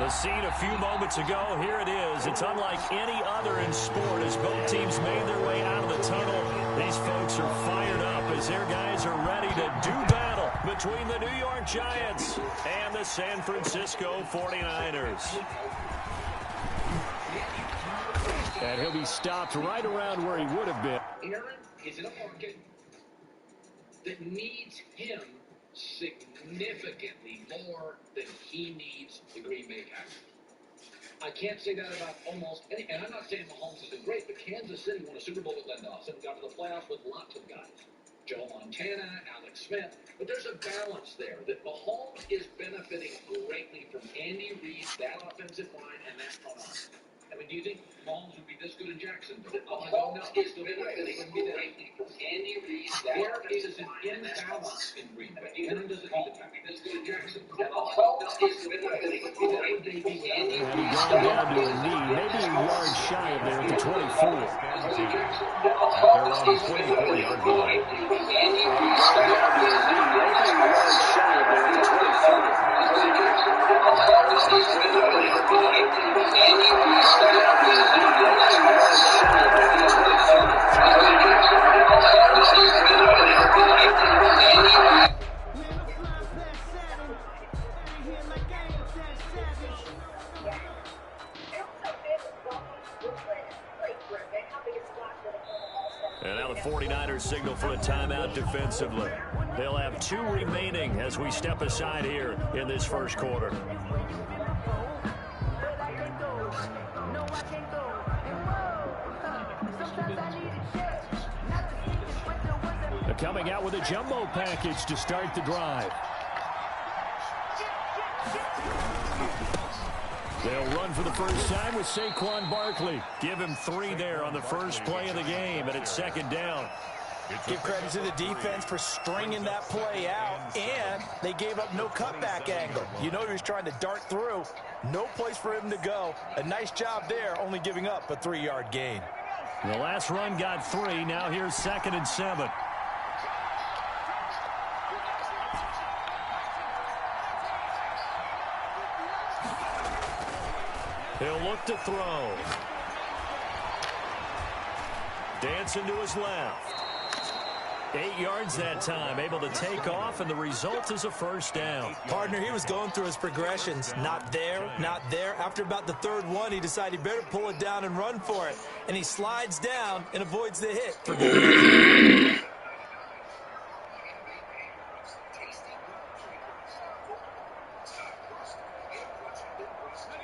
The scene a few moments ago, here it is. It's unlike any other in sport as both teams made their way out of the tunnel. These folks are fired up as their guys are ready to do battle between the New York Giants and the San Francisco 49ers. And he'll be stopped right around where he would have been. Aaron is in a market that needs him significantly more than he needs the Green Bay Packers. I can't say that about almost any, and I'm not saying Mahomes isn't great, but Kansas City won a Super Bowl with Len Dawson, got to the playoffs with lots of guys. Joe Montana, Alex Smith, but there's a balance there that Mahomes is benefiting greatly from Andy Reid, that offensive line, and that front office. I mean, do you think Mahomes would be this good in Jacksonville? Mahomes is benefiting greatly from Andy Reid. Where is an imbalance in Green Bay? Aaron doesn't need to be this good in Jacksonville. Mahomes is benefiting greatly from Andy Reid. Gone down to a knee, maybe a yard shy of there at the 24. They're on the 24-yard line. Andy Reid started out with a knee, maybe a yard shy of there at the 24. Mahomes is benefiting greatly from Andy Reid. And now the 49ers signal for a timeout defensively. They'll have 2 remaining as we step aside here in this first quarter. Coming out with a jumbo package to start the drive. They'll run for the first time with Saquon Barkley. Give him 3 there on the first play of the game, and it's second down. Give credit to the defense for stringing that play out, and they gave up no cutback angle. You know he was trying to dart through. No place for him to go. A nice job there, only giving up a 3-yard gain. The last run got 3. Now here's 2nd and 7. He'll look to throw. Dancing to his left. 8 yards that time, able to take off, and the result is a first down. Partner, he was going through his progressions. Not there, not there. After about the 3rd one, he decided he better pull it down and run for it. And he slides down and avoids the hit for good reason.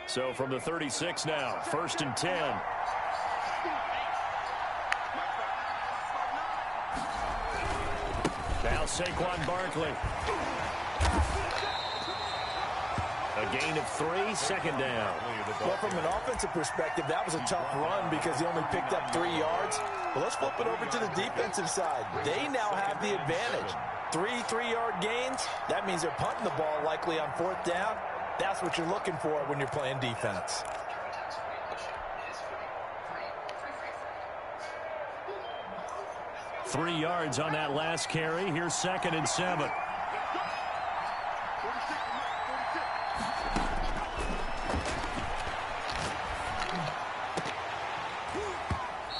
So from the 36 now, 1st and 10. Now Saquon Barkley. A gain of 3, 2nd down. Well, from an offensive perspective, that was a tough run because he only picked up 3 yards. But let's flip it over to the defensive side. They now have the advantage. 3 3-yard gains. That means they're punting the ball likely on 4th down. That's what you're looking for when you're playing defense. Three yards on that last carry. Here's 2nd and 7.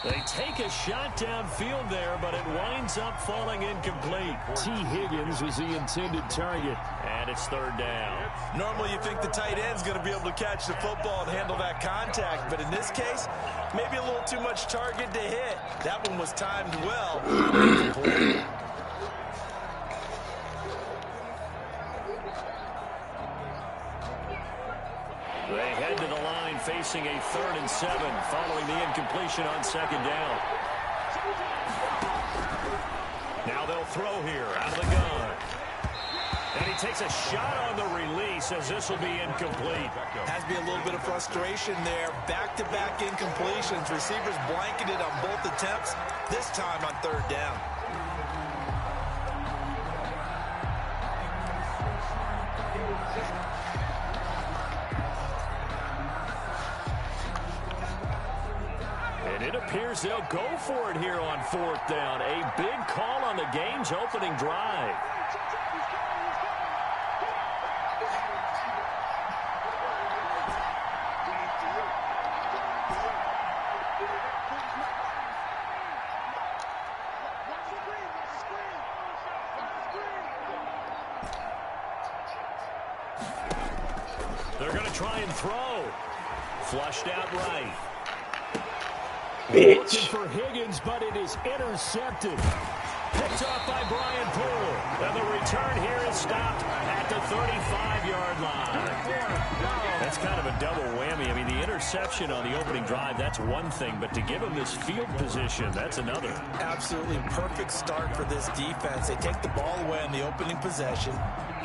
They take a shot downfield there, but it winds up falling incomplete. T. Higgins was the intended target, and it's 3rd down. Normally you think the tight end's going to be able to catch the football and handle that contact, but in this case, maybe a little too much target to hit. That one was timed well. They head to the line facing a 3rd and 7 following the incompletion on 2nd down. Now they'll throw here out of the gun. And he takes a shot on the release as this will be incomplete. Has to be a little bit of frustration there. Back-to-back incompletions. Receivers blanketed on both attempts, this time on 3rd down. And it appears they'll go for it here on 4th down. A big call on the game's opening drive. They're going to try and throw. Flushed out right. Bitch. Looking for Higgins, but it is intercepted. Picked off by Brian Poole. And the return here is stopped at the 35-yard line. That's kind of a double whammy. I mean, the interception on the opening drive, that's one thing. But to give him this field position, that's another. Absolutely perfect start for this defense. They take the ball away on the opening possession.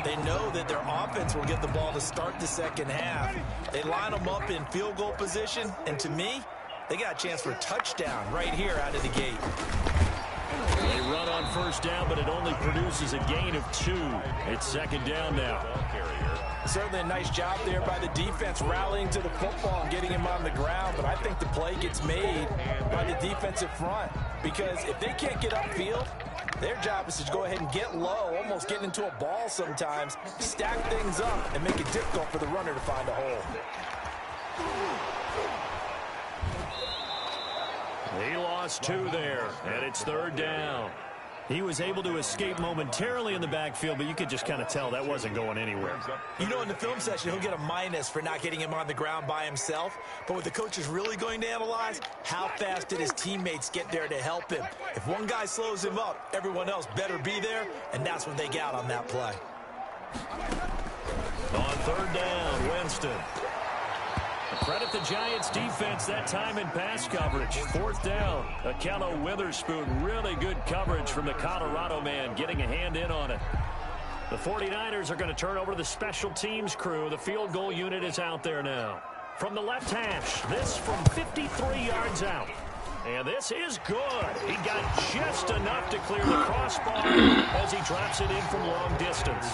They know that their offense will get the ball to start the second half. They line them up in field goal position. And to me, they got a chance for a touchdown right here out of the gate. They run on first down, but it only produces a gain of 2. It's second down now. Certainly a nice job there by the defense rallying to the football and getting him on the ground. But I think the play gets made by the defensive front. Because if they can't get upfield, their job is to go ahead and get low, almost get into a ball sometimes, stack things up, and make it difficult for the runner to find a hole. He lost 2 there, and it's third down. He was able to escape momentarily in the backfield, but you could just kind of tell that wasn't going anywhere. You know, in the film session, he'll get a minus for not getting him on the ground by himself. But what the coach is really going to analyze, how fast did his teammates get there to help him? If one guy slows him up, everyone else better be there, and that's what they got on that play. On third down, Winston. Credit the Giants' defense that time in pass coverage. Fourth down, Akello Witherspoon. Really good coverage from the Colorado man, getting a hand in on it. The 49ers are going to turn over to the special teams crew. The field goal unit is out there now. From the left hash, this from 53 yards out. And this is good. He got just enough to clear the crossbar as he drops it in from long distance.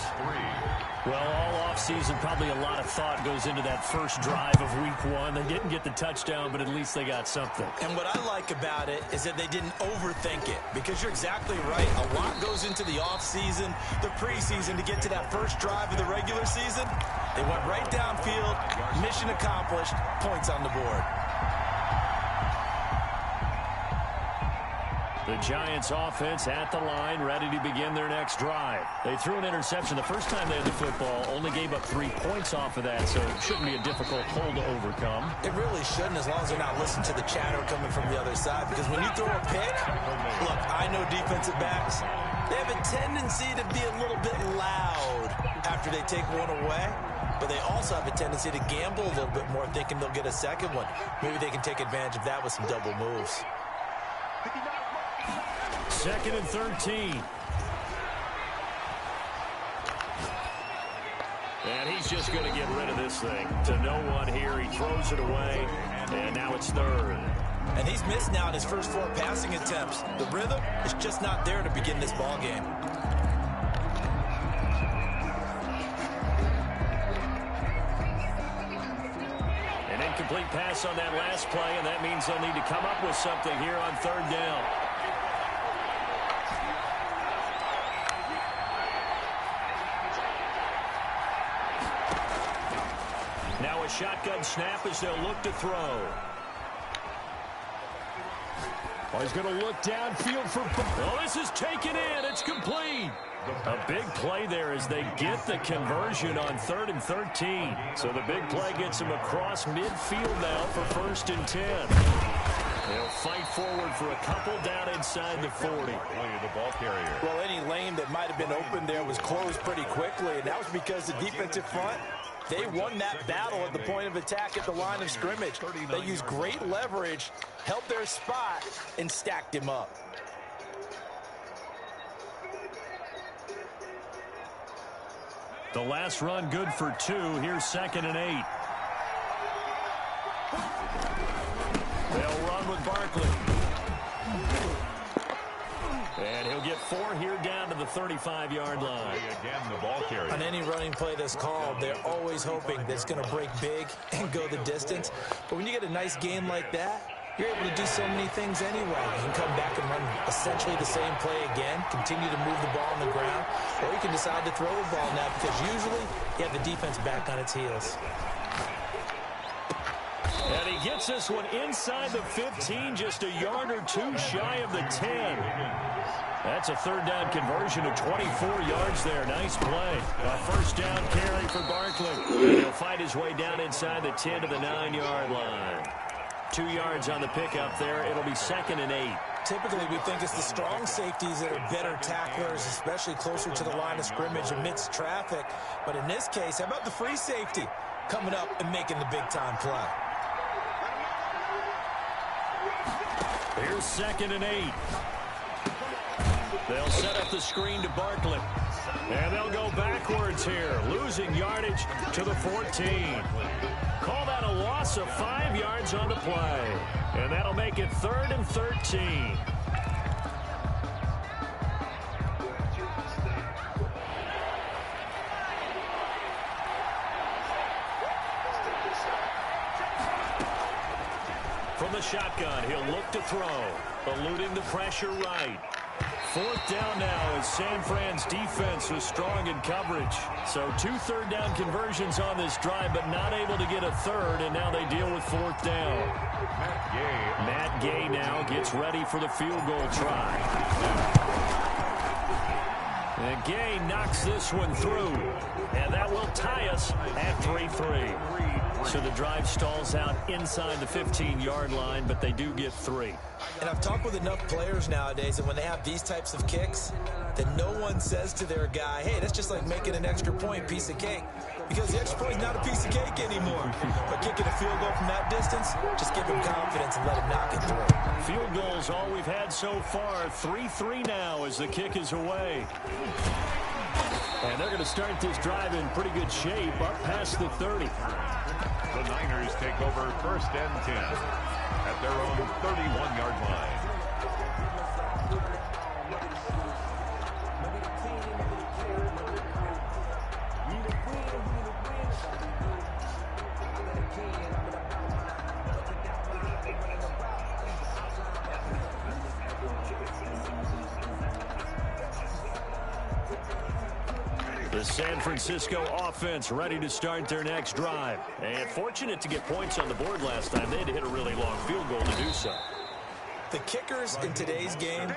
Well, all offseason, probably a lot of thought goes into that first drive of week 1. They didn't get the touchdown, but at least they got something. And what I like about it is that they didn't overthink it, because you're exactly right. A lot goes into the offseason, the preseason to get to that first drive of the regular season. They went right downfield, mission accomplished, points on the board. The Giants offense at the line, ready to begin their next drive. They threw an interception the first time they had the football, only gave up 3 points off of that, so it shouldn't be a difficult hole to overcome. It really shouldn't, as long as they're not listening to the chatter coming from the other side, because when you throw a pick, look, I know defensive backs, they have a tendency to be a little bit loud after they take one away, but they also have a tendency to gamble a little bit more, thinking they'll get a second one. Maybe they can take advantage of that with some double moves. Second and 13. And he's just going to get rid of this thing. To no one here. He throws it away. And now it's third. And he's missed now in his first 4 passing attempts. The rhythm is just not there to begin this ball game. An incomplete pass on that last play, and that means they'll need to come up with something here on third down. Now a shotgun snap as they'll look to throw. Oh, he's going to look downfield for... Oh, this is taken in. It's complete. A big play there as they get the conversion on 3rd and 13. So the big play gets him across midfield now for 1st and 10. They'll fight forward for a couple down inside the 40. Well, any lane that might have been open there was closed pretty quickly, and that was because the defensive front, they won that battle at the point of attack at the line of scrimmage. They used great leverage, held their spot, and stacked him up. The last run good for 2. Here's 2nd and 8. They'll run with Barkley. And he'll get 4 here down to the 35-yard line. Again, the ball carrier. On any running play that's called, they're always hoping that it's going to break big and go the distance. But when you get a nice game like that, you're able to do so many things anyway. You can come back and run essentially the same play again, continue to move the ball on the ground, or you can decide to throw the ball now, because usually you have the defense back on its heels. And he gets this one inside the 15, just a yard or two shy of the 10. That's a third down conversion of 24 yards there. Nice play. A first down carry for Barkley. And he'll fight his way down inside the 10 to the 9-yard line. 2 yards on the pickup there. It'll be 2nd and 8. Typically, we think it's the strong safeties that are better tacklers, especially closer to the line of scrimmage amidst traffic. But in this case, how about the free safety coming up and making the big-time play? Here's 2nd and 8. They'll set up the screen to Barkley. And they'll go backwards here, losing yardage to the 14. Call that a loss of 5 yards on the play. And that'll make it 3rd and 13. From the shotgun, he'll look to throw, eluding the pressure right. 4th down now as San Fran's defense was strong in coverage. So 2 third-down conversions on this drive, but not able to get a third, and now they deal with 4th down. Matt Gay now gets ready for the field goal try. And Gay knocks this one through, and that will tie us at 3-3. So the drive stalls out inside the 15-yard line, but they do get 3. And I've talked with enough players nowadays, and when they have these types of kicks, then no one says to their guy, hey, that's just like making an extra point, piece of cake. Because the extra point is not a piece of cake anymore. But kicking a field goal from that distance, just give him confidence and let him knock it through. Field goals all we've had so far. 3-3 now as the kick is away. And they're going to start this drive in pretty good shape up past the 30. The Niners take over 1st and 10 at their own 31-yard line. The San Francisco offense ready to start their next drive. And fortunate to get points on the board last time. They had to hit a really long field goal to do so. The kickers in today's game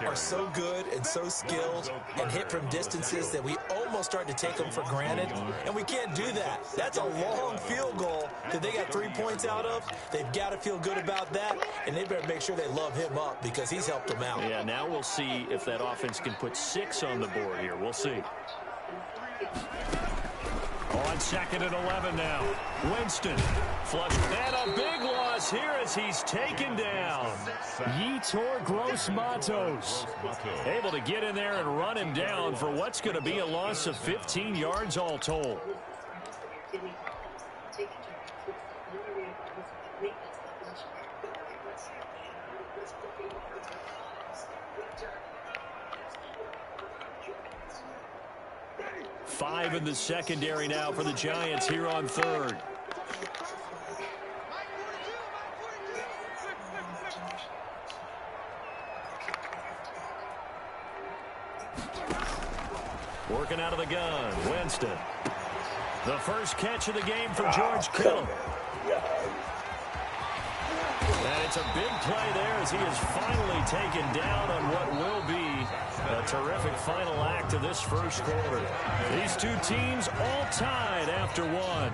are so good and so skilled and hit from distances that we almost start to take them for granted, and we can't do that. That's a long field goal that they got 3 points out of. They've got to feel good about that, and they better make sure they love him up because he's helped them out. Yeah, now we'll see if that offense can put 6 on the board here. We'll see. On 2nd and 11 now. Winston flushed. And a big loss here as he's taken down. Yetur Gross-Matos able to get in there and run him down for what's going to be a loss of 15 yards all told. Five in the secondary now for the Giants here on 3rd. Working out of the gun, Winston. The first catch of the game for George Kittle. And it's a big play there as he is finally taken down on what will be a terrific final act of this first quarter. These two teams all tied after one.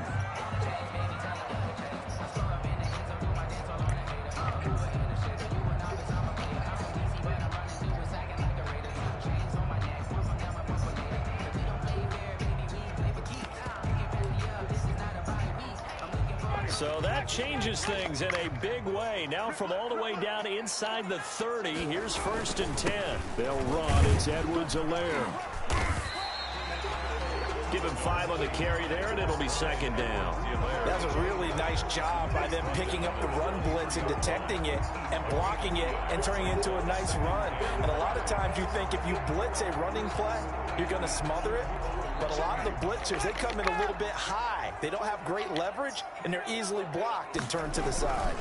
So that changes things in a big way. Now from all the way down inside the 30, here's 1st and 10. They'll run. It's Edwards-Helaire. Give him 5 on the carry there, and it'll be 2nd down. That was a really nice job by them picking up the run blitz and detecting it and blocking it and turning it into a nice run. And a lot of times you think if you blitz a running play, you're going to smother it. But a lot of the blitzers, they come in a little bit high. They don't have great leverage, and they're easily blocked and turned to the side.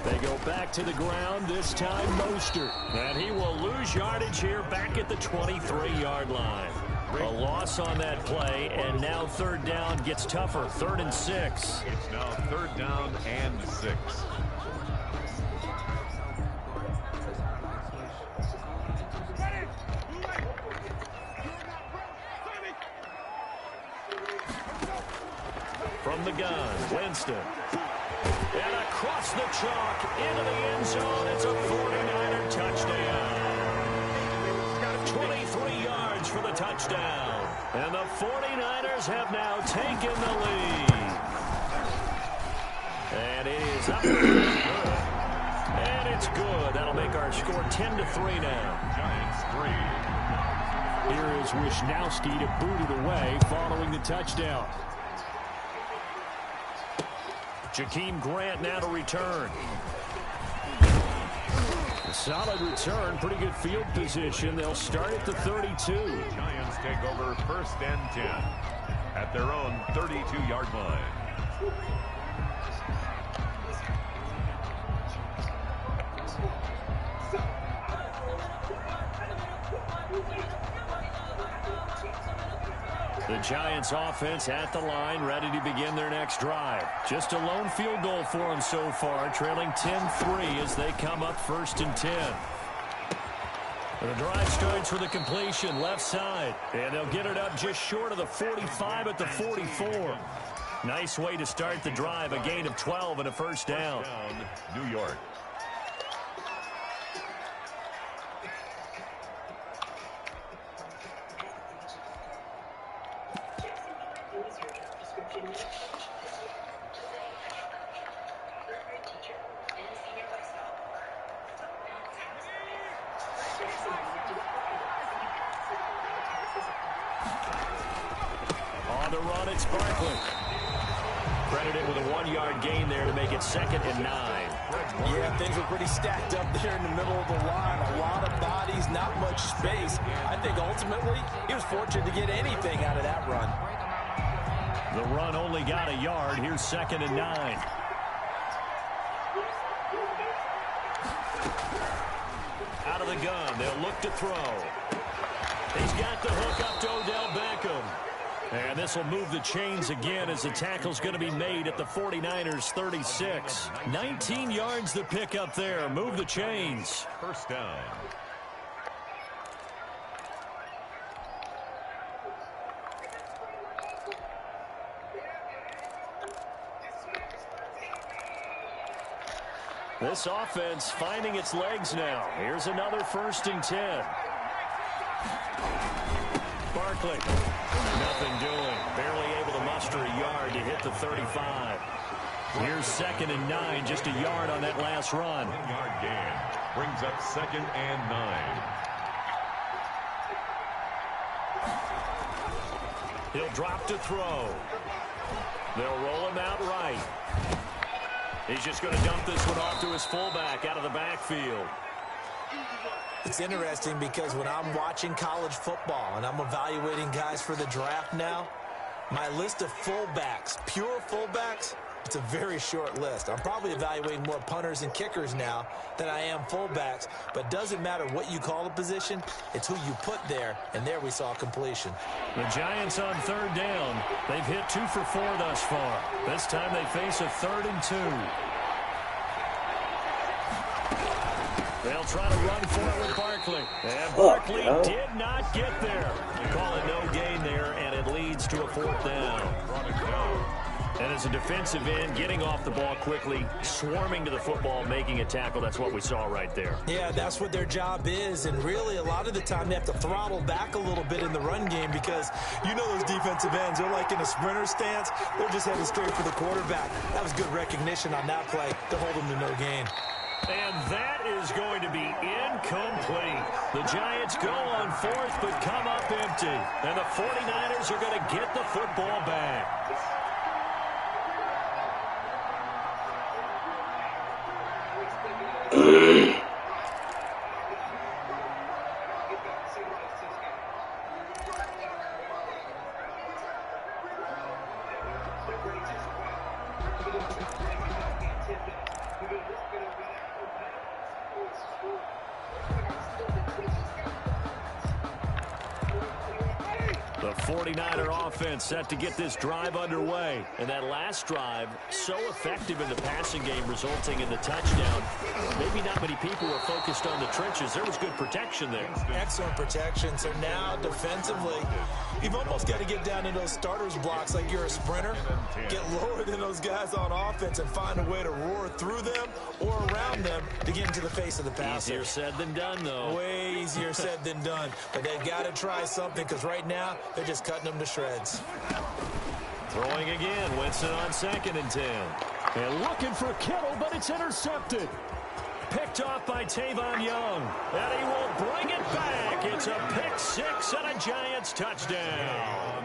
They go back to the ground, this time Mostert. And he will lose yardage here back at the 23-yard line. A loss on that play, and now 3rd down gets tougher. 3rd and 6. It's now 3rd down and 6. From the gun, Winston. And across the chalk into the end zone. It's a 49er touchdown. 23 yards for the touchdown. And the 49ers have now taken the lead. And it is up. And it's good. That'll make our score 10-3 now. Giants 3. Here is Wisnowski to boot it away following the touchdown. Jakeem Grant now to return. A solid return, pretty good field position. They'll start at the 32. Giants take over 1st and 10 at their own 32-yard line. The Giants offense at the line, ready to begin their next drive. Just a lone field goal for them so far, trailing 10-3 as they come up 1st and 10. The drive starts with a completion left side, and they'll get it up just short of the 45 at the 44. Nice way to start the drive, a gain of 12 and a 1st down. New York. On the run, it's Barkley. Credited with a 1-yard gain there to make it 2nd and 9. Yeah, things were pretty stacked up there in the middle of the line. A lot of bodies, not much space. I think ultimately he was fortunate to get anything out of that run. The run only got a yard. Here's 2nd and 9. Out of the gun. They'll look to throw. He's got the hook up to Odell Beckham. And this will move the chains again as the tackle's going to be made at the 49ers 36. 19 yards to pick up there. Move the chains. 1st down. This offense finding its legs now. Here's another 1st and 10. Barkley. Nothing doing. Barely able to muster a yard to hit the 35. Here's 2nd and 9. Just a yard on that last run. 1-yard gain. Brings up 2nd and 9. He'll drop to throw. They'll roll him out right. He's just going to dump this one off to his fullback out of the backfield. It's interesting because when I'm watching college football and I'm evaluating guys for the draft now, my list of fullbacks, pure fullbacks, it's a very short list. I'm probably evaluating more punters and kickers now than I am fullbacks, but it doesn't matter what you call the position, it's who you put there, and there we saw completion. The Giants on 3rd down. They've hit 2 for 4 thus far. This time they face a 3rd and 2. They'll try to run for it with Barkley. And Barkley did not get there. Call it no gain there, and it leads to a 4th down. And as a defensive end, getting off the ball quickly, swarming to the football, making a tackle, that's what we saw right there. Yeah, that's what their job is, and really a lot of the time they have to throttle back a little bit in the run game because you know those defensive ends, they're like in a sprinter stance. They're just heading straight for the quarterback. That was good recognition on that play to hold them to no gain. And that is going to be incomplete. The Giants go on 4th but come up empty. And the 49ers are going to get the football back. The 49er offense set to get this drive underway. And that last drive, so effective in the passing game, resulting in the touchdown. Maybe not many people were focused on the trenches. There was good protection there. Excellent protection. So now, defensively, you've almost got to get down in those starters blocks like you're a sprinter. Get lower than those guys on offense and find a way to roar through them or around them to get into the face of the passer. Easier said than done, though. Way easier said than done. But they've got to try something because right now, they're just cutting them to shreds. Throwing again. Winston on 2nd and 10. And looking for Kittle, but it's intercepted. Picked off by Tavon Young. And he will bring it back. It's a pick 6 and a Giants touchdown.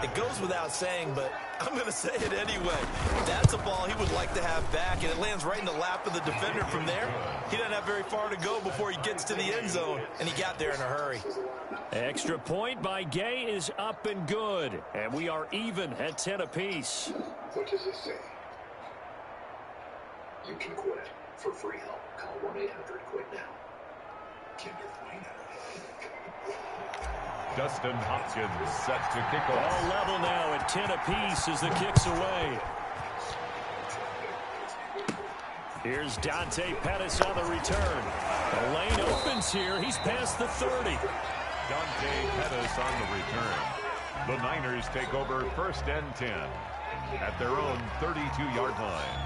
It goes without saying, but I'm going to say it anyway. That's a ball he would like to have back, and it lands right in the lap of the defender from there. He doesn't have very far to go before he gets to the end zone, and he got there in a hurry. Extra point by Gay is up and good. And we are even at 10 apiece. What does it say? You can quit. For free help, call 1-800-QUIT now. Can you find it? Dustin Hopkins set to kick off. All level now at 10 apiece as the kick's away. Here's Dante Pettis on the return. The lane opens here. He's past the 30. Dante Pettis on the return. The Niners take over 1st and 10 at their own 32-yard line.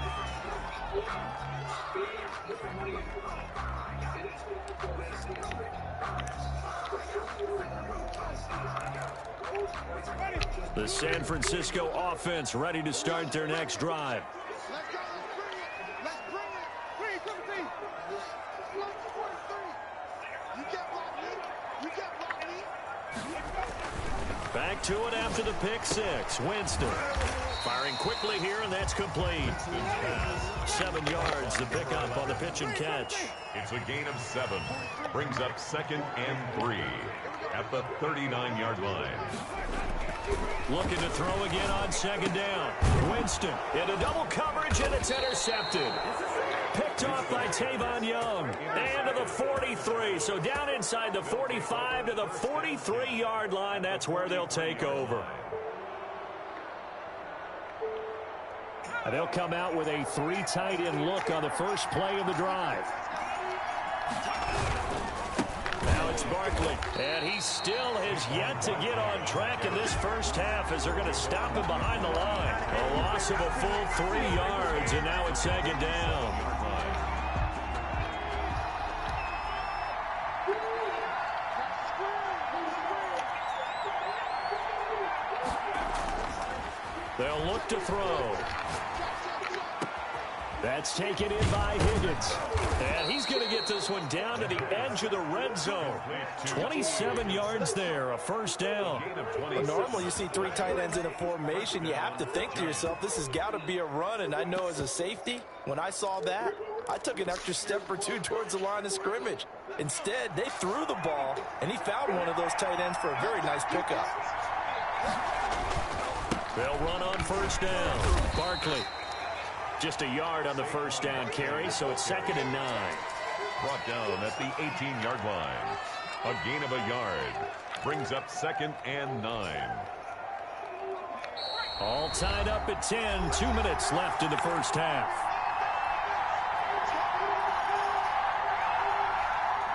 The San Francisco offense ready to start their next drive. Back to it after the pick 6. Winston firing quickly here, and that's complete. 7 yards, the pickup on the pitch and catch. It's a gain of 7. Brings up 2nd and 3 at the 39-yard line. Looking to throw again on 2nd down. Winston into double coverage, and it's intercepted. Picked off by Tavon Young. And to the 43. So down inside the 45 to the 43-yard line. That's where they'll take over. And they'll come out with a 3 tight end look on the first play of the drive. Now it's Barkley, and he still has yet to get on track in this first half as they're going to stop him behind the line. A loss of a full 3 yards, and now it's 2nd down. They'll look to throw. That's taken in by Higgins. And he's going to get this one down to the edge of the red zone. 27 yards there, a first down. Well, normally you see 3 tight ends in a formation. You have to think to yourself, this has got to be a run. And I know as a safety, when I saw that, I took an extra step or 2 towards the line of scrimmage. Instead, they threw the ball, and he found one of those tight ends for a very nice pickup. They'll run on first down. Barkley. Just a yard on the first down carry, so it's 2nd and 9. Brought down at the 18-yard line. A gain of a yard. Brings up 2nd and 9. All tied up at 10. 2 minutes left in the first half.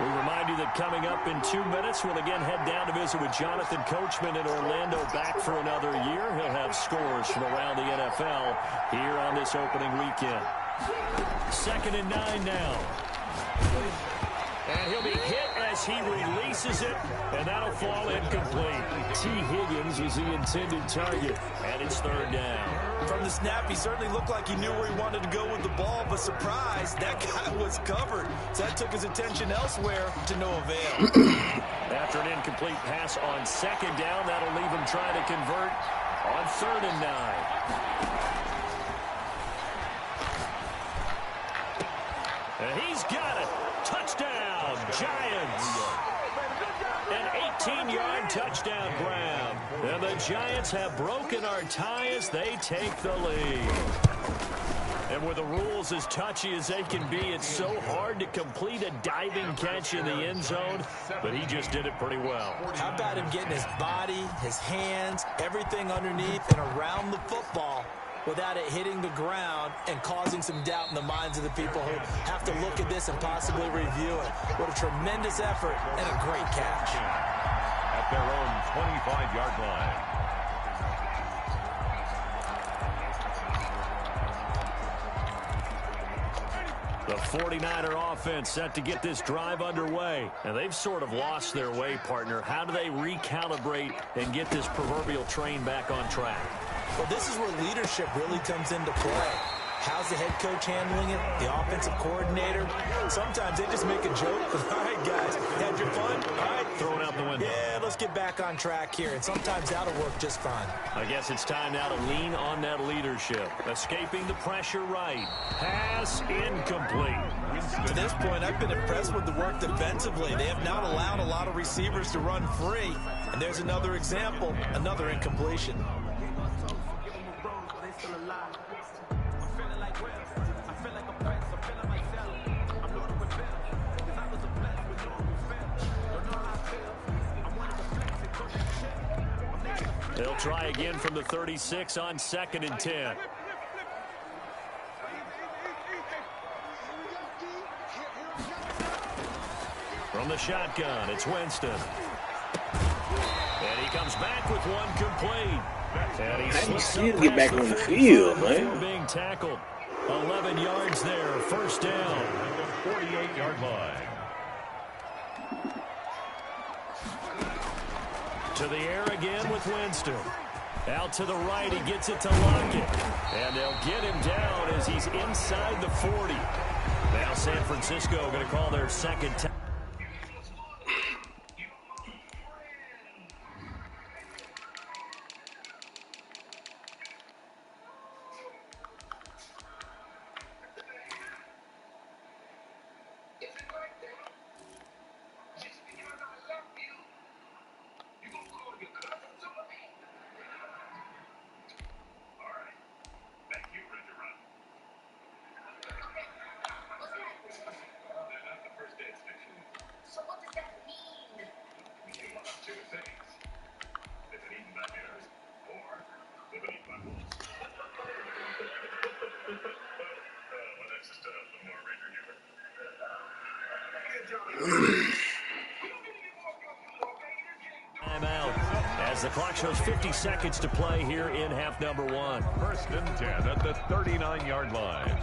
We remind you that coming up in 2 minutes, we'll again head down to visit with Jonathan Coachman in Orlando, back for another year. He'll have scores from around the NFL here on this opening weekend. 2nd and 9 now. And he'll be hit as he releases it, and that'll fall incomplete. T. Higgins was the intended target, and it's 3rd down. From the snap, he certainly looked like he knew where he wanted to go with the ball, but surprise, that guy was covered. So that took his attention elsewhere to no avail. After an incomplete pass on 2nd down, that'll leave him trying to convert on 3rd and 9. And he's got it. Touchdown, Giants. An 18-yard touchdown grab. And the Giants have broken our tie as they take the lead. And And with the rules as touchy as they can be, it's so hard to complete a diving catch in the end zone, but he just did it pretty well. How about him getting his body, his hands, everything underneath and around the football without it hitting the ground and causing some doubt in the minds of the people who have to look at this and possibly review it. What a tremendous effort and a great catch. At their own 25-yard line. The 49er offense set to get this drive underway. And they've sort of lost their way, partner. How do they recalibrate and get this proverbial train back on track? Well, this is where leadership really comes into play. How's the head coach handling it? The offensive coordinator? Sometimes they just make a joke. All right, guys, had your fun? All right. Throw it out the window. Yeah, let's get back on track here. And sometimes that'll work just fine. I guess it's time now to lean on that leadership. Escaping the pressure right. Pass incomplete. To this point, I've been impressed with the work defensively. They have not allowed a lot of receivers to run free. And there's another example, another incompletion. They'll try again from the 36 on 2nd and 10. From the shotgun, it's Winston. And he comes back with one complete. And he slips up get back on the field, man. Being tackled. 11 yards there, first down. At the 48-yard line. To the air again with Winston. Out to the right, he gets it to Lockett. And they'll get him down as he's inside the 40. Now San Francisco going to call their second time. Timeout as the clock shows 50 seconds to play here in half number 1. First and 10 at the 39-yard line.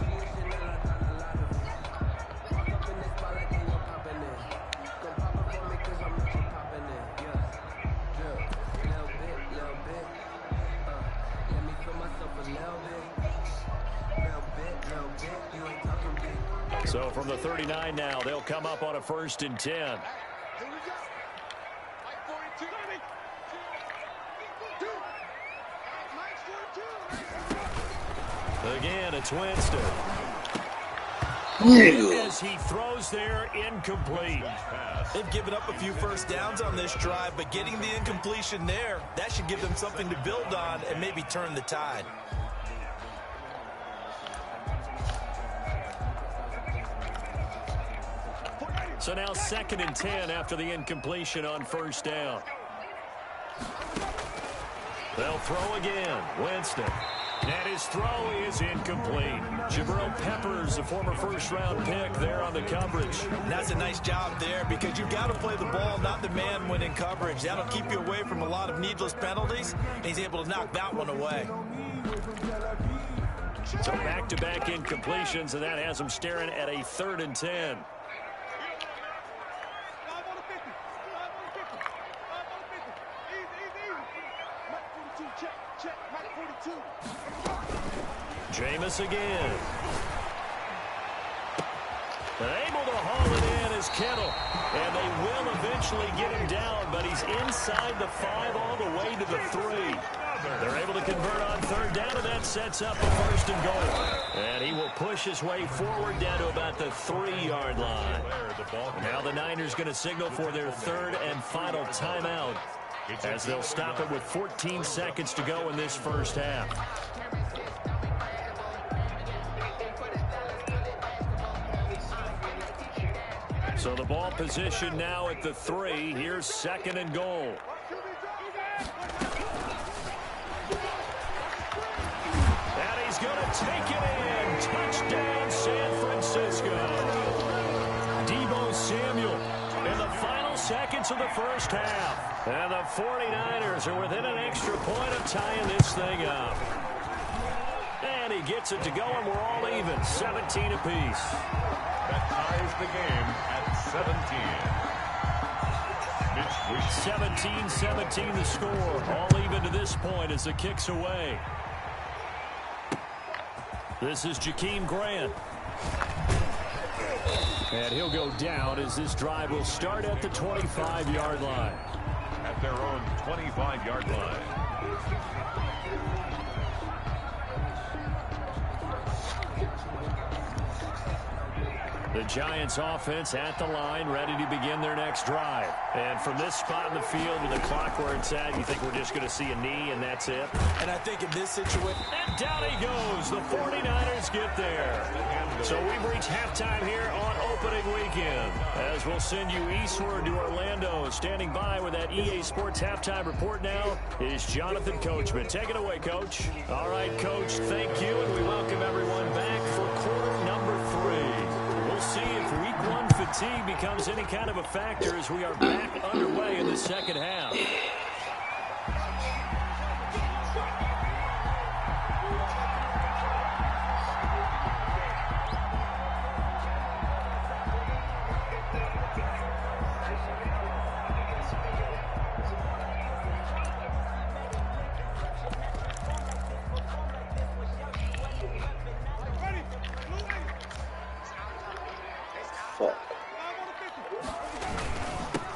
So from the 39 now, they'll come up on a 1st and 10. Again, it's Winston. As he throws there, incomplete. They've given up a few first downs on this drive, but getting the incompletion there, that should give them something to build on and maybe turn the tide. So now 2nd and 10 after the incompletion on 1st down. They'll throw again. Winston. And his throw is incomplete. Jabril Peppers, a former first-round pick, there on the coverage. That's a nice job there because you've got to play the ball, not the man when in coverage. That'll keep you away from a lot of needless penalties, and he's able to knock that one away. So back-to-back incompletions, and that has him staring at a 3rd and 10. Jameis again. Able to haul it in is Kittle. And they will eventually get him down, but he's inside the 5 all the way to the 3. They're able to convert on 3rd down, and that sets up a 1st and goal. And he will push his way forward down to about the 3-yard line. Now the Niners going to signal for their 3rd and final timeout, as they'll stop it with 14 seconds to go in this first half. So the ball position now at the 3. Here's 2nd and goal. And he's going to take it in. Touchdown, San Francisco. Deebo Samuel in the final seconds of the first half. And the 49ers are within an extra point of tying this thing up. And he gets it to go, and we're all even, 17 apiece. That ties the game at 17. 17-17 the score. All even to this point as the kick's away. This is Jakeem Grant. And he'll go down as this drive will start at the 25-yard line. At their own 25-yard line. The Giants offense at the line, ready to begin their next drive. And from this spot in the field with the clock where it's at, you think we're just going to see a knee and that's it? And I think in this situation... And down he goes. The 49ers get there. So we've reached halftime here on opening weekend. As we'll send you eastward to Orlando. Standing by with that EA Sports halftime report now is Jonathan Coachman. Take it away, Coach. All right, Coach, thank you. And we welcome everyone back for quarter number 3. We'll see if week 1 fatigue becomes any kind of a factor as we are back underway in the second half.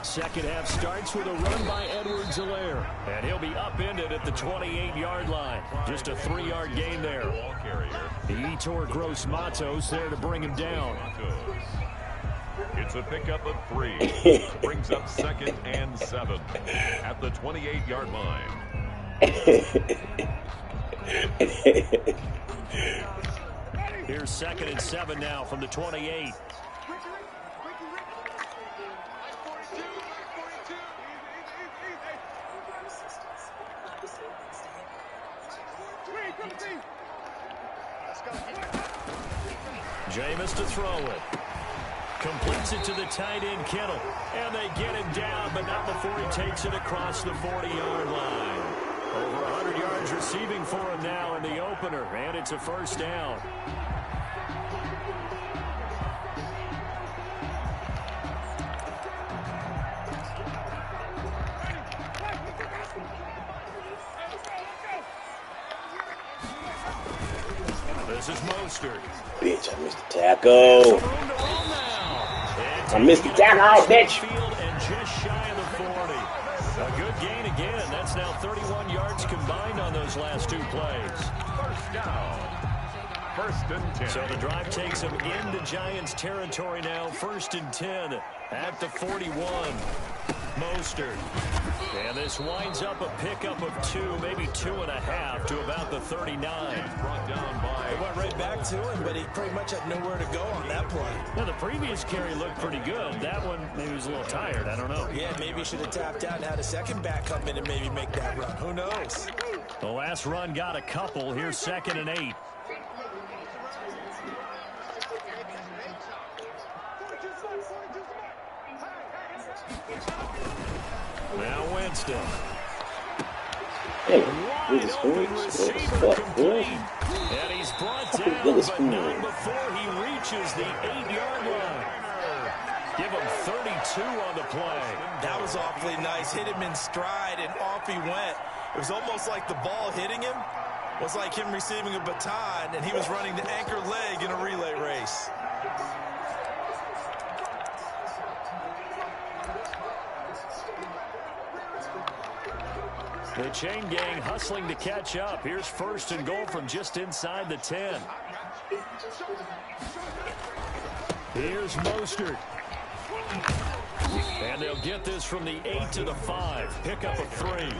Second half starts with a run by Edwards-Helaire. And he'll be upended at the 28-yard line. Just a 3-yard gain there. Yetur Gross-Matos there to bring him down. It's a pickup of 3. Brings up 2nd and 7 at the 28-yard line. Here's 2nd and 7 now from the 28. Jameis to throw it. Completes it to the tight end, Kittle. And they get him down, but not before he takes it across the 40-yard line. Over 100 yards receiving for him now in the opener, and it's a first down. This is Mostert. Bitch, I missed the tackle. I missed the tackle, bitch. And just shy of the 40. A good gain again. That's now 31 yards combined on those last 2 plays. First down. 1st and 10. So the drive takes them into Giants territory now. 1st and 10 at the 41. Mostert. And this winds up a pickup of 2, maybe 2.5 to about the 39. Brought down by... It went right back to him, but he pretty much had nowhere to go on that play. Now, the previous carry looked pretty good. That one, maybe he was a little tired. I don't know. Yeah, maybe he should have tapped out and had a second back come in and maybe make that run. Who knows? The last run got a couple. Here's 2nd and 8. Now Winston. Hey, with the spoons? What the fuck, boy? And he's brought down, but not before he reaches the 8-yard line. Give him 32 on the play. That was awfully nice. Hit him in stride, and off he went. It was almost like the ball hitting him was like him receiving a baton, and he was running the anchor leg in a relay race. The chain gang hustling to catch up. Here's 1st and goal from just inside the 10. Here's Mostert. And they'll get this from the 8 to the 5. Pickup of 3.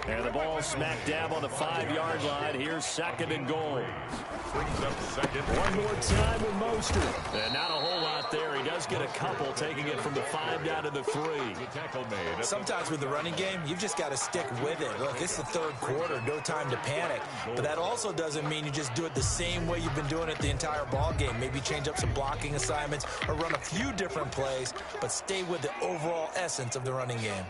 And the ball smack dab on the 5-yard line. Here's 2nd and goal. Brings up 2nd. One more time with Mostert. And not a whole lot there. He does get a couple, taking it from the 5 down to the 3. The tackle made. Sometimes with the running game, you've just got to stick with it. Look, it's the 3rd quarter, no time to panic. But that also doesn't mean you just do it the same way you've been doing it the entire ball game. Maybe change up some blocking assignments or run a few different plays, but stay with the overall essence of the running game.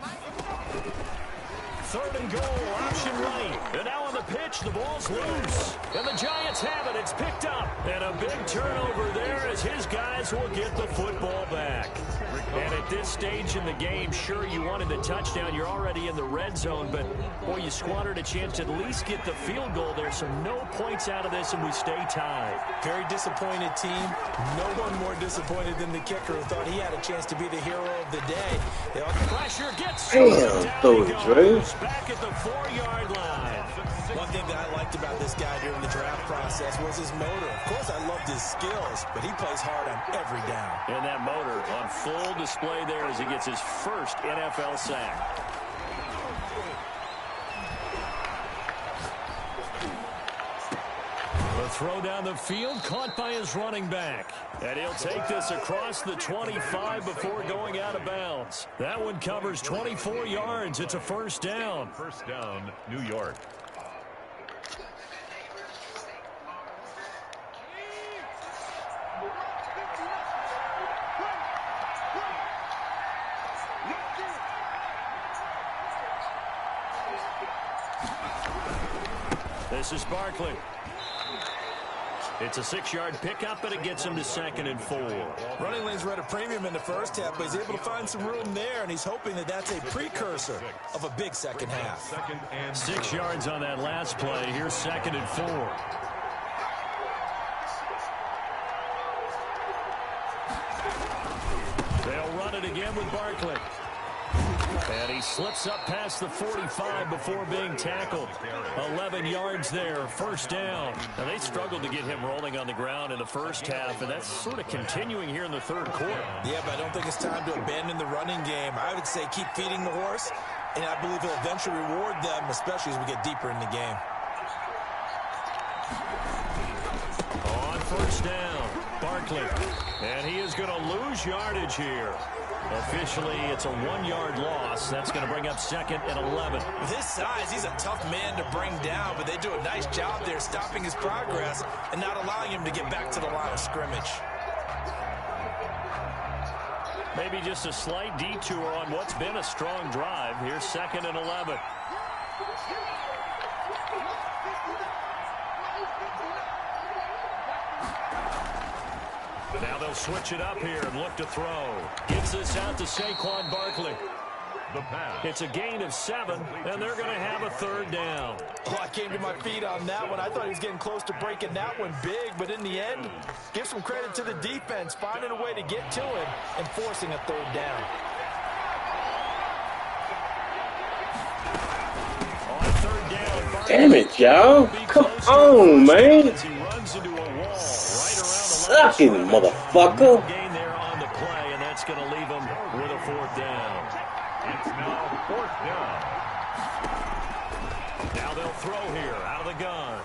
3rd and goal, option right. And now on the pitch, the ball's loose. And the Giants have it. It's picked up. And a big turnover there as his guys will get the football back. And at this stage in the game, sure, you wanted the touchdown. You're already in the red zone, but, boy, you squandered a chance to at least get the field goal there. So no points out of this, and we stay tied. Very disappointed team. No one more disappointed than the kicker who thought he had a chance to be the hero of the day. Pressure gets Damn, throw it, Drew. Back at the 4-yard line. One thing that I liked about this guy during the draft process was his motor. Of course, I loved his skills, but he plays hard on every down. And that motor on full display there as he gets his first NFL sack. The throw down the field, caught by his running back. And he'll take this across the 25 before going out of bounds. That one covers 24 yards. It's a 1st down. 1st down, New York. This is Barkley. It's a 6-yard pickup, but it gets him to 2nd and 4. Running lanes were at a premium in the first half, but he's able to find some room there, and he's hoping that that's a precursor of a big second half. 2nd and 6 yards on that last play. Here's 2nd and 4. They'll run it again with Barkley. And he slips up past the 45 before being tackled. 11 yards there, 1st down. Now, they struggled to get him rolling on the ground in the first half, and that's sort of continuing here in the 3rd quarter. Yeah, but I don't think it's time to abandon the running game. I would say keep feeding the horse, and I believe he'll eventually reward them, especially as we get deeper in the game. On 1st down, Barkley. And he is going to lose yardage here. Officially, it's a 1-yard loss. That's going to bring up 2nd and 11. With his size, he's a tough man to bring down, but they do a nice job there stopping his progress and not allowing him to get back to the line of scrimmage. Maybe just a slight detour on what's been a strong drive. Here's 2nd and 11. Now they'll switch it up here and look to throw. Gets this out to Saquon Barkley. the pass. It's a gain of 7, and they're going to have a 3rd down. Oh, I came to my feet on that one. I thought he was getting close to breaking that one big, but in the end, give some credit to the defense, finding a way to get to him and forcing a 3rd down. On 3rd down, Damn it, Joe. Come on, man. he runs into a wall Sucking, motherfucker. Gain there on the play, and that's going to leave him with a 4th down. It's now 4th down. Now they'll throw here out of the gun.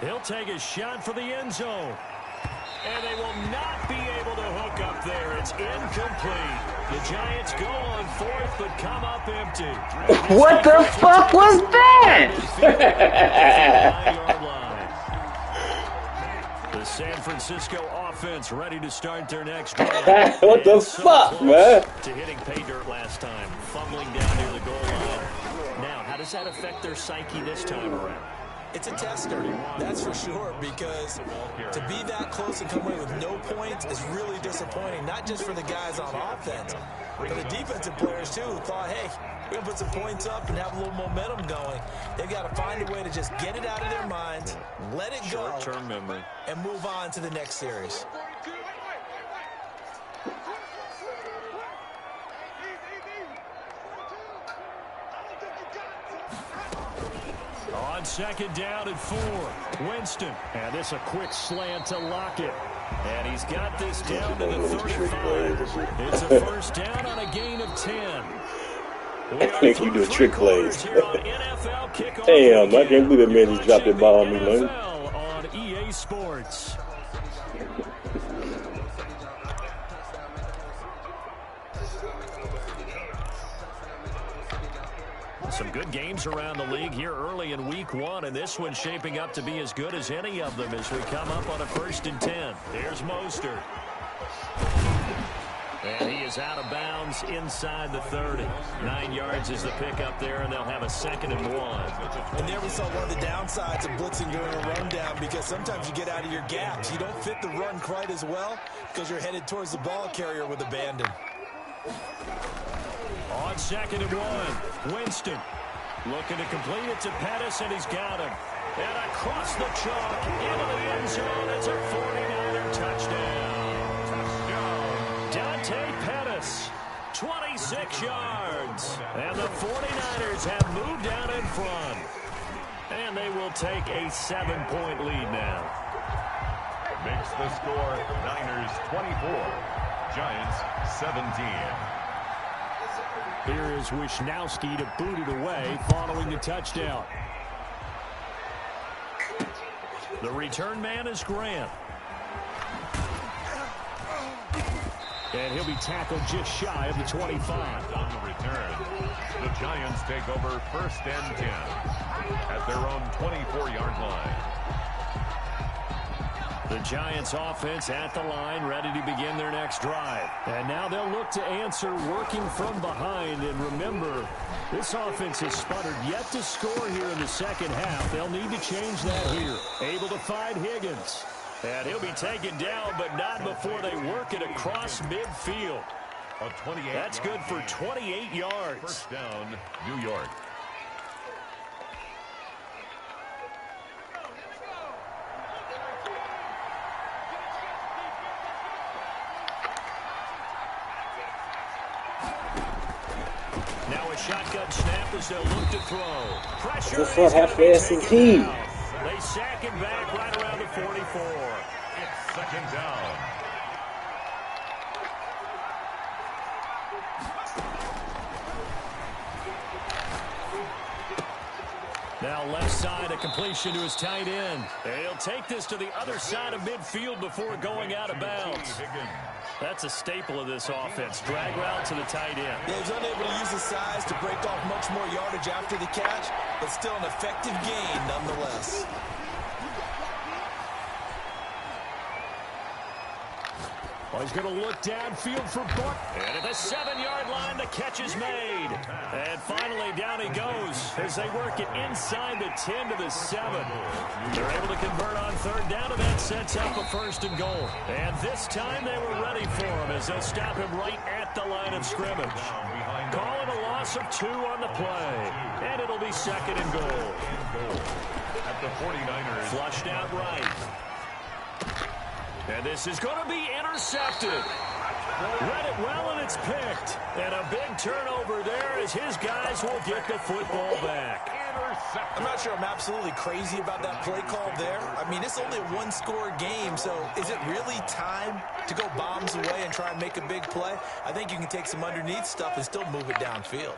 He'll take a shot for the end zone. And they will not be able to hook up there. It's incomplete. The Giants go on 4th, but come up empty. What the fuck was that? The San Francisco offense ready to start their next drive. What the fuck, man? To hitting pay dirt last time, fumbling down near the goal line. Now, how does that affect their psyche this time around? It's a tester, that's for sure, because to be that close and come away with no points is really disappointing, not just for the guys on offense, but the defensive players, too, who thought, hey, we're going to put some points up and have a little momentum going. They've got to find a way to just get it out of their minds, let it go, short-term memory, and move on to the next series. On 2nd down and 4, Winston. And this a quick slant to Lockett. And he's got this down to the 35. It's a 1st down on a gain of 10. You doing trick plays. Damn, I can't believe that man just dropped that ball on me, man. On EA Sports. Some good games around the league here early in week 1, and this one's shaping up to be as good as any of them as we come up on a 1st and 10. Here's Mostert. And he is out of bounds inside the 30. 9 yards is the pickup there, and they'll have a 2nd and 1. And there we saw one of the downsides of blitzing during a rundown, because sometimes you get out of your gaps. You don't fit the run quite as well because you're headed towards the ball carrier with abandon. On 2nd and 1, Winston looking to complete it to Pettis, and he's got him. And across the chalk into the end zone. It's a 49er touchdown. Dante Pettis, 26 yards. And the 49ers have moved out in front. And they will take a 7-point lead now. Makes the score Niners 24, Giants 17. Here is Wisnowski to boot it away following the touchdown. The return man is Grant. And he'll be tackled just shy of the 25. On the return, the Giants take over 1st and 10 at their own 24-yard line. The Giants offense at the line, ready to begin their next drive. And now they'll look to answer working from behind. And remember, this offense has sputtered yet to score here in the 2nd half. They'll need to change that here. Able to find Higgins. And he'll be taken down, but not before they work it across midfield. That's good for 28 yards. 1st down, New York. Now a shotgun snap as they'll look to throw. Pressure. What's up? How fast is he? They sack him back right around the 44. It's 2nd down. Now left side, a completion to his tight end. And he'll take this to the other side of midfield before going out of bounds. That's a staple of this offense. Drag route to the tight end. Yeah, he's unable to use his size to break off much more yardage after the catch, but still an effective gain nonetheless. Oh, he's going to look downfield for Buck. And at the 7-yard line, the catch is made. And finally, down he goes as they work it inside the 10 to the 7. They're able to convert on 3rd down, and that sets up a 1st and goal. And this time they were ready for him as they'll stop him right at the line of scrimmage. Calling a loss of 2 on the play. And it'll be 2nd and goal. At the 49ers. Flushed out right. And this is going to be intercepted. Read it well, and it's picked. And a big turnover there as his guys will get the football back. I'm not sure I'm absolutely crazy about that play call there. I mean, it's only a 1-score game, so is it really time to go bombs away and try and make a big play? I think you can take some underneath stuff and still move it downfield.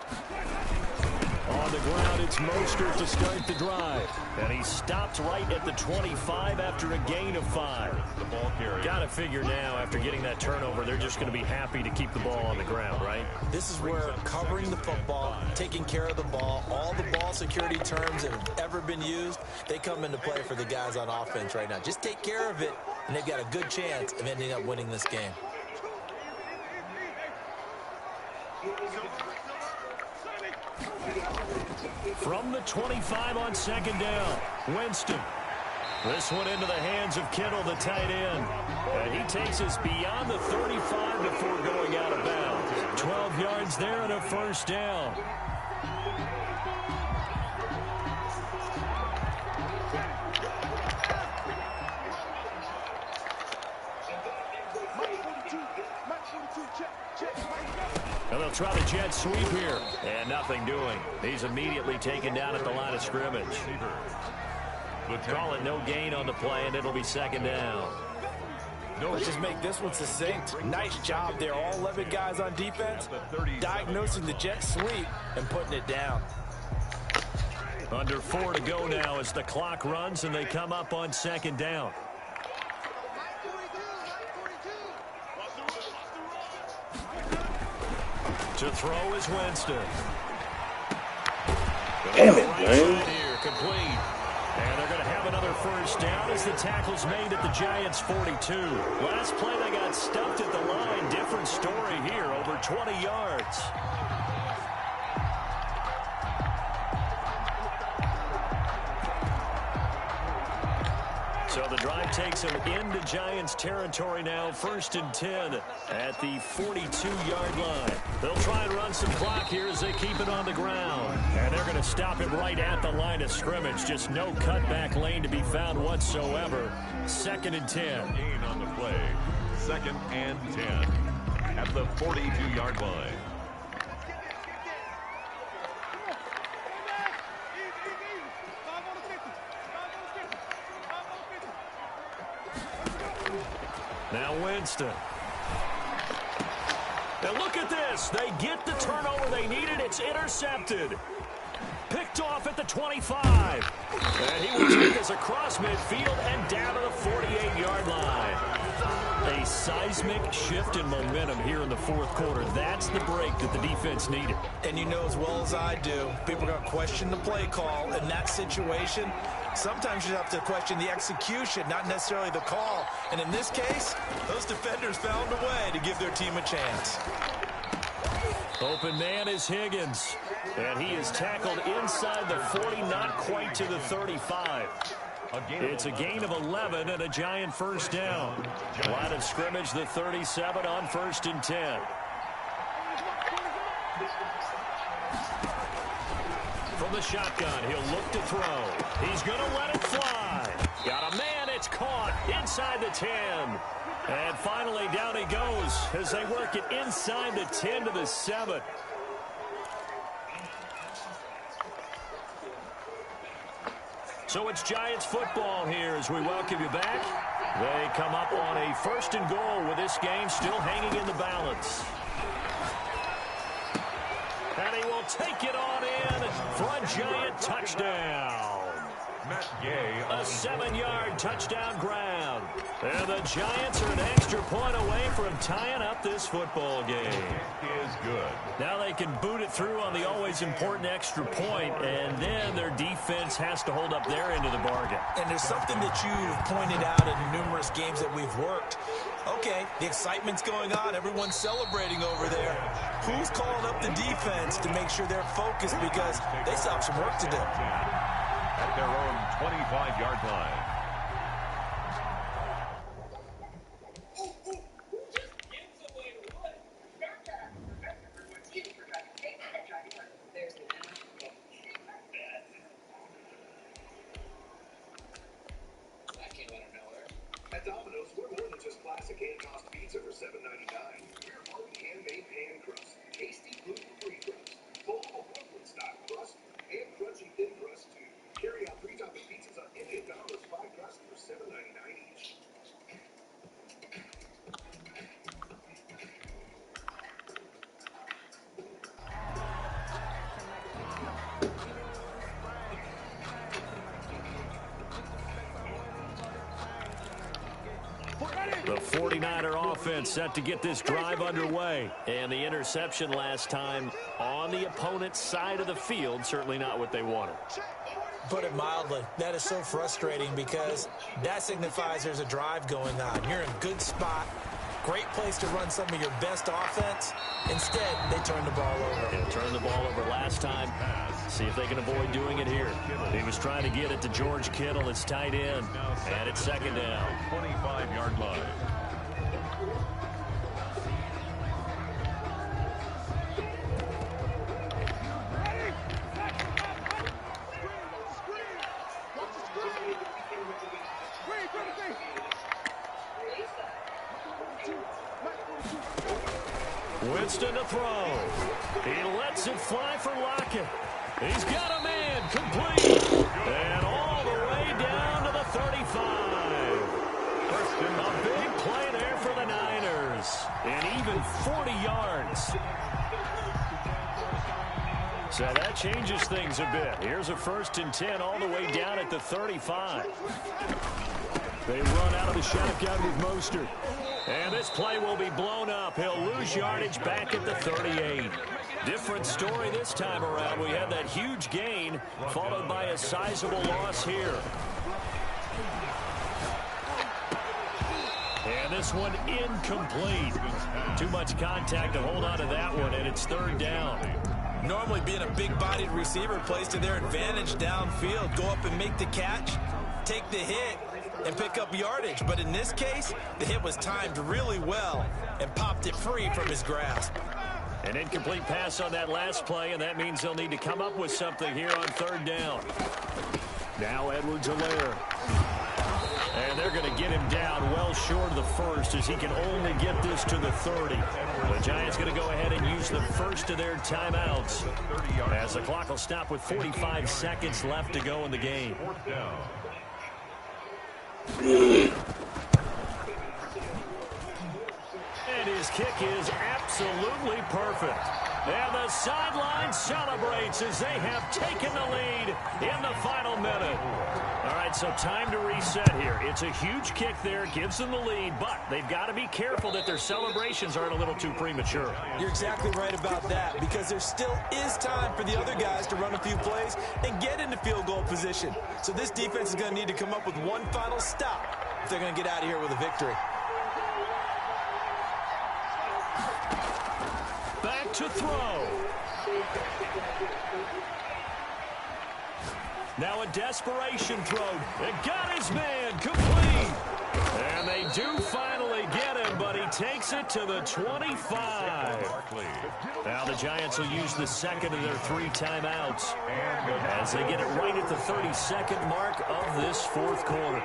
On the ground, it's Mostert to start the drive. And he stopped right at the 25 after a gain of 5. The ball carrier. Got to figure now, after getting that turnover, they're just going to be happy to keep the ball on the ground, right? This is where covering the football, taking care of the ball, all the ball security terms that have ever been used, they come into play for the guys on offense right now. Just take care of it, and they've got a good chance of ending up winning this game. From the 25 on 2nd down, Winston. This one into the hands of Kittle, the tight end. And he takes us beyond the 35 before going out of bounds. 12 yards there and a 1st down. And they'll try the jet sweep here. And nothing doing. He's immediately taken down at the line of scrimmage. Call it no gain on the play, and it'll be 2nd down. Let's just make this one succinct. Nice job there. All 11 guys on defense, diagnosing the jet sweep and putting it down. Under 4 to go now as the clock runs and they come up on second down. To throw is Winston. Damn it, man. Here, complete. And they're going to have another first down as the tackle's made at the Giants' 42. Last play, they got stuffed at the line. Different story here, over 20 yards. So the drive takes them into Giants territory now, 1st and 10 at the 42-yard line. They'll try and run some clock here as they keep it on the ground. And they're going to stop it right at the line of scrimmage. Just no cutback lane to be found whatsoever. 2nd and 10. Gain on the play. 2nd and 10 at the 42-yard line. Now Winston. And look at this. They get the turnover they needed. It's intercepted. Picked off at the 25. And he will take us across midfield and down to the 48-yard line. A seismic shift in momentum here in the 4th quarter. That's the break that the defense needed. And you know as well as I do, people are going to question the play call in that situation. Sometimes you have to question the execution, not necessarily the call. And in this case, those defenders found a way to give their team a chance. Open man is Higgins. And he is tackled inside the 40, not quite to the 35. It's a gain of 11 and a Giant first down. Line of scrimmage, the 37 on 1st and 10. From the shotgun, he'll look to throw. He's going to let it fly. Got a man, it's caught inside the 10. And finally, down he goes as they work it inside the 10 to the 7. So it's Giants football here as we welcome you back. They come up on a 1st and goal with this game still hanging in the balance. And he will take it on in for a Giant touchdown. Matt Gay. A 7-yard touchdown grab. And the Giants are an extra point away from tying up this football game. Is good. Now they can boot it through on the always important extra point, and then their defense has to hold up their end of the bargain. And there's something that you've pointed out in numerous games that we've worked. Okay, the excitement's going on. Everyone's celebrating over there. Who's calling up the defense to make sure they're focused because they still have some work to do? At their own 25-yard line. At Domino's, we're more than just classic hand-tossed pizza for $7.99. We're hearty handmade pan crust, tasty gluten-free crust, full of Brooklyn-style crust, and crunchy thin crust too. Carry out 3 topping pizzas on any of Domino's 5 crusts for $7.99 each. The 49er offense set to get this drive underway. And the interception last time on the opponent's side of the field, certainly not what they wanted. Put it mildly, that is so frustrating because that signifies there's a drive going on. You're in a good spot, great place to run some of your best offense. Instead, they turn the ball over. They turned the ball over last time. See if they can avoid doing it here. He was trying to get it to George Kittle, his tight end. And it's 2nd down. 25-yard line. Winston to throw. He lets it fly for Lockett. He's got a man complete. And all the way down to the 35. A big play there for the Niners. And even 40 yards. So that changes things a bit. Here's a 1st and 10 all the way down at the 35. They run out of the shotgun with Mostert. And this play will be blown up. He'll lose yardage back at the 38. Different story this time around. We had that huge gain followed by a sizable loss here. And this one incomplete. Too much contact to hold on to that one, and it's 3rd down. Normally being a big-bodied receiver plays to their advantage downfield. Go up and make the catch, take the hit, and pick up yardage. But in this case, the hit was timed really well and popped it free from his grasp. An incomplete pass on that last play, and that means they'll need to come up with something here on 3rd down. Now Edwards-Helaire. And they're going to get him down well short of the 1st as he can only get this to the 30. The Giants going to go ahead and use the 1st of their timeouts as the clock will stop with 45 seconds left to go in the game. And his kick is absolutely perfect. And the sideline celebrates as they have taken the lead in the final minute. All right, so time to reset here. It's a huge kick there, gives them the lead, but they've got to be careful that their celebrations aren't a little too premature. You're exactly right about that, because there still is time for the other guys to run a few plays and get into field goal position. So this defense is going to need to come up with one final stop if they're going to get out of here with a victory. Back to throw. Now a desperation throw. It got his man complete. And they do finally get him, but he takes it to the 25. Now the Giants will use the 2nd of their 3 timeouts as they get it right at the 32nd mark of this 4th quarter.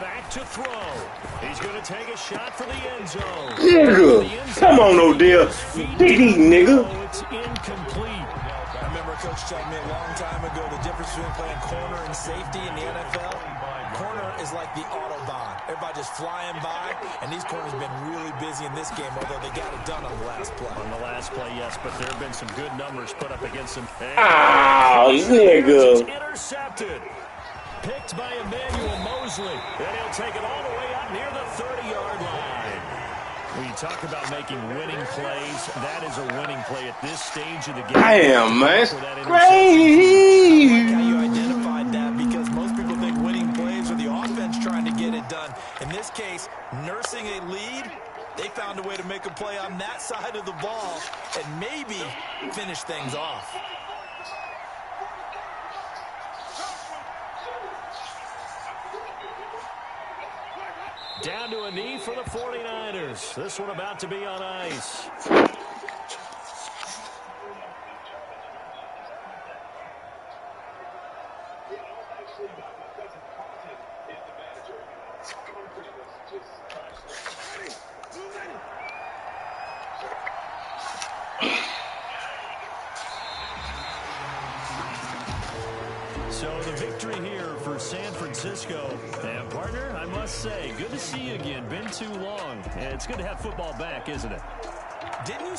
Back to throw. He's going to take a shot for the end zone. Nigga, come on, Odell. DD, nigga. Oh, it's incomplete. I remember Coach telling me a long time ago the difference between playing corner and safety in the NFL. Corner is like the Autobahn. Everybody just flying by, and these corners have been really busy in this game, although they got it done on the last play. On the last play, yes, but there have been some good numbers put up against them. Oh, nigga. Intercepted. Picked by Emmanuel Mosley. And he'll take it all the way up near the 30-yard line. When you talk about making winning plays, that is a winning play at this stage of the game. Damn, man. It's I crazy. like how you identified that, because most people think winning plays are the offense trying to get it done. In this case, nursing a lead, they found a way to make a play on that side of the ball and maybe finish things off. Down to a knee for the 49ers. This one about to be on ice. So the victory here for San Francisco. And partner, I must say, good to see you again. Been too long. And it's good to have football back, isn't it? Didn't you